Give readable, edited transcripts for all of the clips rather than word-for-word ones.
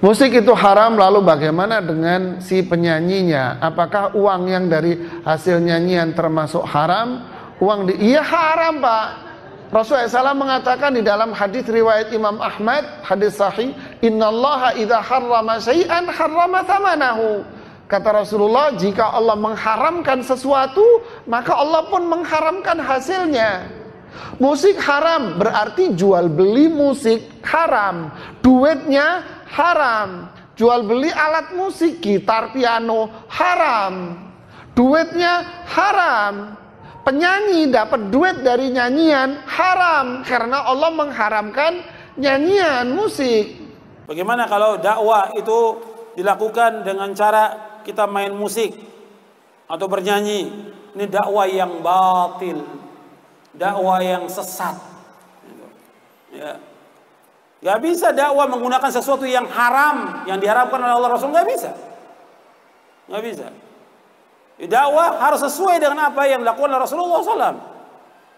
Musik itu haram, lalu bagaimana dengan si penyanyinya? Apakah uang yang dari hasil nyanyian termasuk haram? Iya haram, Pak. Rasulullah SAW mengatakan di dalam hadis riwayat Imam Ahmad, hadis sahih, innallaha idza harrama syai'an harrama thamanahu. Kata Rasulullah, jika Allah mengharamkan sesuatu, maka Allah pun mengharamkan hasilnya. Musik haram berarti jual beli musik haram, duitnya haram. Jual beli alat musik, gitar, piano haram, duitnya haram. Penyanyi dapat duit dari nyanyian haram, karena Allah mengharamkan nyanyian musik. Bagaimana kalau dakwah itu dilakukan dengan cara kita main musik atau bernyanyi? Ini dakwah yang batil, dakwah yang sesat. Ya. Gak bisa dakwah menggunakan sesuatu yang haram, yang diharapkan oleh Allah Rasul, gak bisa. Gak bisa. Dakwah harus sesuai dengan apa yang dilakukan oleh Rasulullah SAW.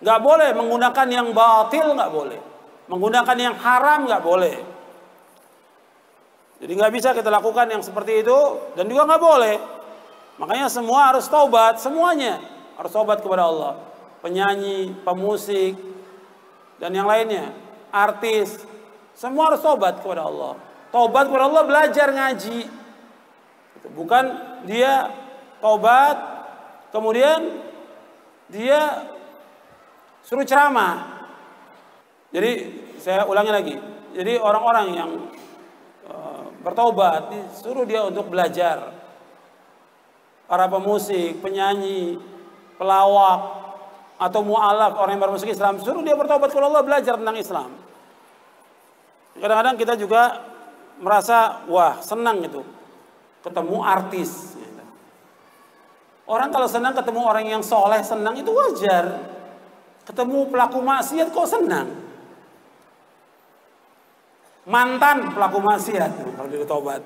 Gak boleh menggunakan yang batil, gak boleh. Menggunakan yang haram, gak boleh. Jadi gak bisa kita lakukan yang seperti itu, dan juga gak boleh. Makanya semua harus taubat, semuanya harus taubat kepada Allah. Penyanyi, pemusik, dan yang lainnya, artis, semua harus taubat kepada Allah. Taubat kepada Allah, belajar ngaji. Bukan dia taubat, kemudian dia suruh ceramah. Jadi saya ulangi lagi. Jadi orang-orang yang bertaubat disuruh dia untuk belajar. Para pemusik, penyanyi, pelawak, atau mu'alaf, orang yang baru masuk Islam, suruh dia bertaubat kepada Allah, belajar tentang Islam. Kadang-kadang kita juga merasa wah senang gitu ketemu artis. Orang kalau senang ketemu orang yang soleh, senang itu wajar. Ketemu pelaku maksiat kok senang? Mantan pelaku maksiat kalau dia taubat,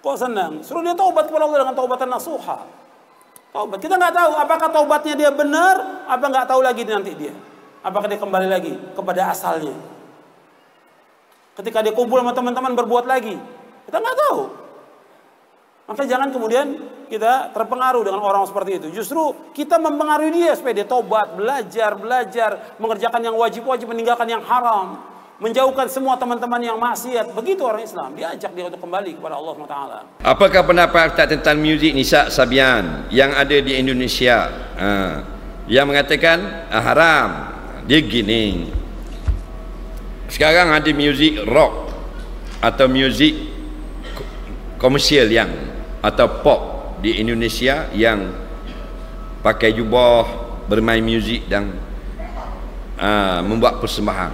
kok senang? Suruh dia taubat kepada Allah dengan taubatan nasuha. Taubat. Kita nggak tahu apakah taubatnya dia benar, apa nggak tahu lagi nanti dia. Apakah dia kembali lagi kepada asalnya? Ketika dia kumpul sama teman-teman berbuat lagi, kita nggak tahu. Maka jangan kemudian kita terpengaruh dengan orang seperti itu. Justru kita mempengaruhi dia supaya dia tobat, belajar, mengerjakan yang wajib-wajib, meninggalkan yang haram, menjauhkan semua teman-teman yang maksiat. Begitu orang Islam, diajak dia untuk kembali kepada Allah SWT. Apakah pendapat Ustaz tentang muzik Nisa Sabian yang ada di Indonesia? Yang mengatakan haram. Dia gini, sekarang ada muzik rock atau muzik komersial yang atau pop di Indonesia yang pakai jubah, bermain muzik dan membuat persembahan.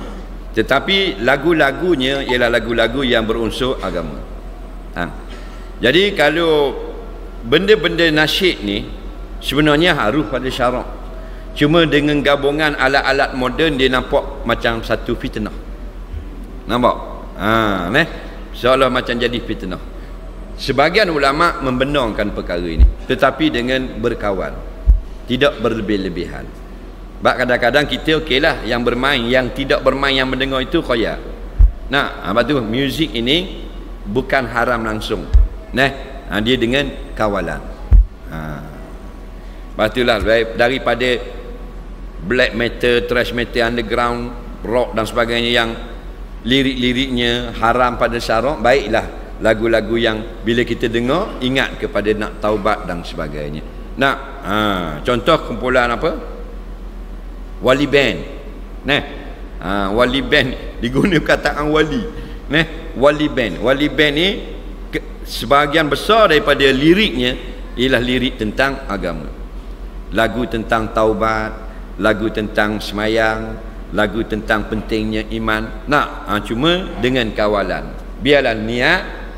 Tetapi lagu-lagunya ialah lagu-lagu yang berunsur agama. Jadi kalau benda-benda nasyid ni sebenarnya harus pada syarak. Cuma dengan gabungan alat-alat moden dia nampak macam satu fitnah. Nampak? Seolah macam jadi fitnah. Sebahagian ulama membenarkan perkara ini, tetapi dengan berkawan, tidak berlebih-lebihan. Sebab kadang-kadang kita okeylah yang bermain, yang tidak bermain, yang mendengar itu khoya. Apa tu? Muzik ini bukan haram langsung. Dia dengan kawalan. Lepas itulah daripada black metal, thrash metal, underground, rock dan sebagainya yang lirik-liriknya haram pada syarak, baiklah lagu-lagu yang bila kita dengar ingat kepada nak taubat dan sebagainya. Contoh kumpulan apa? Wali band. Wali band digunakan kataan wali. Wali band. Wali band ni sebahagian besar daripada liriknya ialah lirik tentang agama. Lagu tentang taubat, lagu tentang semayang, lagu tentang pentingnya iman. Cuma dengan kawalan. Biarlah niat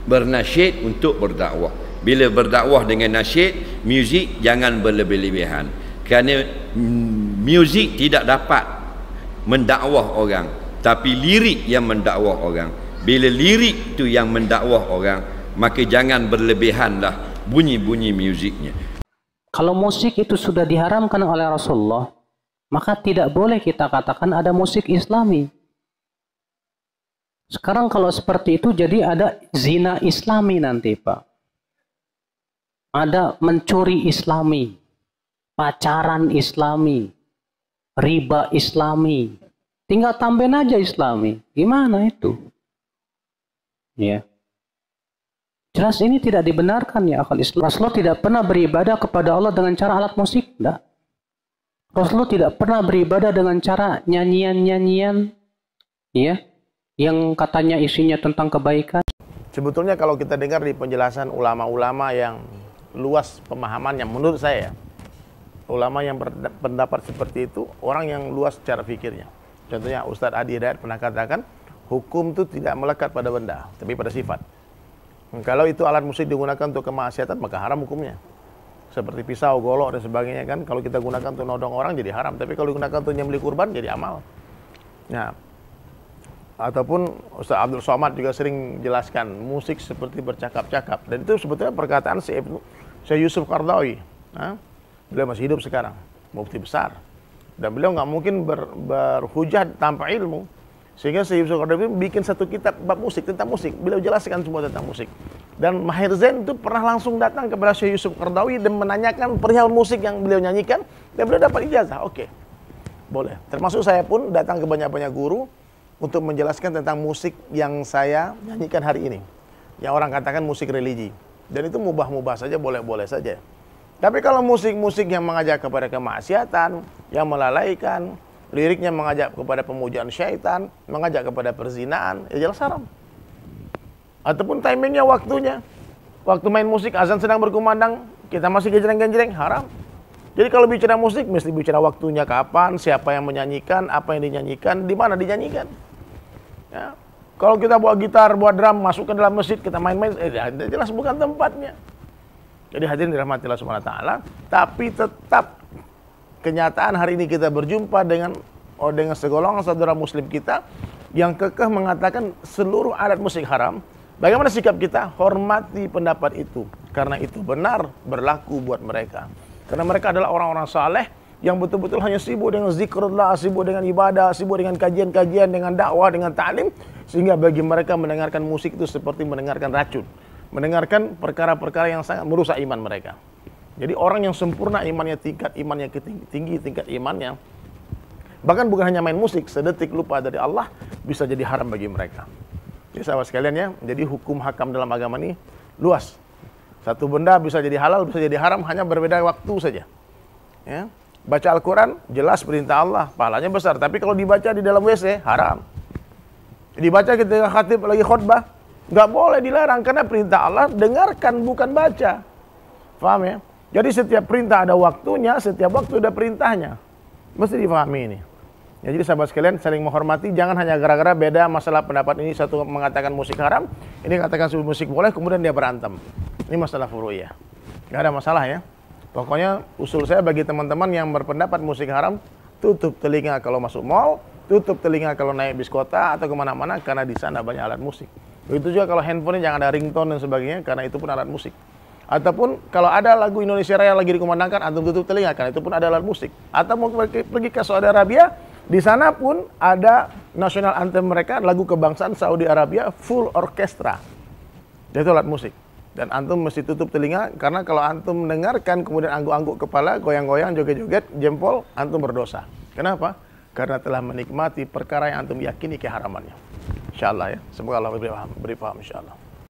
bernasyid untuk berdakwah. Bila berdakwah dengan nasyid, muzik jangan berlebih-lebihan. Kerana muzik tidak dapat mendakwah orang, tapi lirik yang mendakwah orang. Bila lirik tu yang mendakwah orang, maka jangan berlebihanlah bunyi-bunyi muziknya. Kalau musik itu sudah diharamkan oleh Rasulullah, maka tidak boleh kita katakan ada musik Islami. Sekarang kalau seperti itu jadi ada zina islami nanti, Pak. Ada mencuri islami, pacaran islami, riba islami. Tinggal tambahin aja islami. Gimana itu? Ya. Jelas ini tidak dibenarkan ya akal Islam. Rasulullah tidak pernah beribadah kepada Allah dengan cara alat musik. Tidak. Rasulullah tidak pernah beribadah dengan cara nyanyian-nyanyian ya, yang katanya isinya tentang kebaikan. Sebetulnya kalau kita dengar di penjelasan ulama-ulama yang luas pemahamannya, menurut saya, ulama yang berpendapat seperti itu, orang yang luas secara fikirnya. Contohnya Ustadz Adi Hidayat pernah katakan, hukum itu tidak melekat pada benda, tapi pada sifat. Kalau itu alat musik digunakan untuk kemaksiatan, maka haram hukumnya. Seperti pisau, golok, dan sebagainya kan, kalau kita gunakan untuk nodong orang jadi haram, tapi kalau digunakan untuk nyembelih kurban jadi amal. Nah, ataupun Ustaz Abdul Somad juga sering jelaskan musik seperti bercakap-cakap, dan itu sebetulnya perkataan Syekh Yusuf Qaradawi. Beliau masih hidup sekarang, mufti besar, dan beliau nggak mungkin berhujah tanpa ilmu, sehingga Syekh Yusuf Qaradawi bikin satu kitab bab musik, tentang musik. Beliau jelaskan semua tentang musik, dan Maher Zain itu pernah langsung datang kepada Syekh Yusuf Qaradawi dan menanyakan perihal musik yang beliau nyanyikan, dan beliau dapat ijazah. Oke, boleh. Termasuk saya pun datang ke banyak-banyak guru untuk menjelaskan tentang musik yang saya nyanyikan hari ini, yang orang katakan musik religi, dan itu mubah-mubah saja, boleh-boleh saja. Tapi kalau musik-musik yang mengajak kepada kemaksiatan, yang melalaikan, liriknya mengajak kepada pemujaan syaitan, mengajak kepada perzinaan, ya jelas haram. Ataupun timingnya, waktunya, waktu main musik azan sedang berkumandang, kita masih genjreng-genjreng, haram. Jadi kalau bicara musik, mesti bicara waktunya kapan, siapa yang menyanyikan, apa yang dinyanyikan, di mana dinyanyikan. Ya. Kalau kita bawa gitar, bawa drum, masuk ke dalam masjid, kita main-main, jelas bukan tempatnya. Jadi hadirin dirahmati Allah Subhanahu wa taala, tapi tetap kenyataan hari ini kita berjumpa dengan segolongan saudara muslim kita yang kekeh mengatakan seluruh alat musik haram. Bagaimana sikap kita? Hormati pendapat itu, karena itu benar berlaku buat mereka. Karena mereka adalah orang-orang saleh yang betul-betul hanya sibuk dengan zikrullah, sibuk dengan ibadah, sibuk dengan kajian-kajian, dengan dakwah, dengan ta'lim, sehingga bagi mereka mendengarkan musik itu seperti mendengarkan racun, mendengarkan perkara-perkara yang sangat merusak iman mereka. Jadi orang yang sempurna imannya, tingkat imannya tinggi, tingkat imannya, bahkan bukan hanya main musik, sedetik lupa dari Allah bisa jadi haram bagi mereka. Jadi sahabat sekalian ya, jadi hukum hakam dalam agama ini luas. Satu benda bisa jadi halal, bisa jadi haram, hanya berbeda waktu saja. Ya. Baca Al-Quran, jelas perintah Allah, pahalanya besar. Tapi kalau dibaca di dalam WC, haram. Dibaca ketika khatib lagi khutbah, nggak boleh, dilarang. Karena perintah Allah, dengarkan, bukan baca. Paham ya? Jadi setiap perintah ada waktunya, setiap waktu ada perintahnya. Mesti dipahami ini. Ya, jadi sahabat sekalian, saling menghormati, jangan hanya gara-gara beda masalah pendapat ini, satu mengatakan musik haram, ini katakan musik boleh, kemudian dia berantem. Ini masalah furu'iyah. Nggak ada masalah ya. Pokoknya usul saya bagi teman-teman yang berpendapat musik haram, tutup telinga kalau masuk mall, tutup telinga kalau naik bis kota atau kemana-mana, karena di sana banyak alat musik. Begitu juga kalau handphone jangan ada ringtone dan sebagainya, karena itu pun alat musik. Ataupun kalau ada lagu Indonesia Raya lagi dikumandangkan, antum tutup telinga, karena itu pun ada alat musik. Atau mau pergi ke Saudi Arabia, di sana pun ada national anthem mereka, lagu kebangsaan Saudi Arabia, full orkestra. Itu alat musik. Dan antum mesti tutup telinga, karena kalau antum mendengarkan kemudian angguk-angguk kepala, goyang-goyang, joget-joget, jempol, antum berdosa. Kenapa? Karena telah menikmati perkara yang antum yakini keharamannya. Insyaallah ya. Semoga Allah beri paham insyaallah.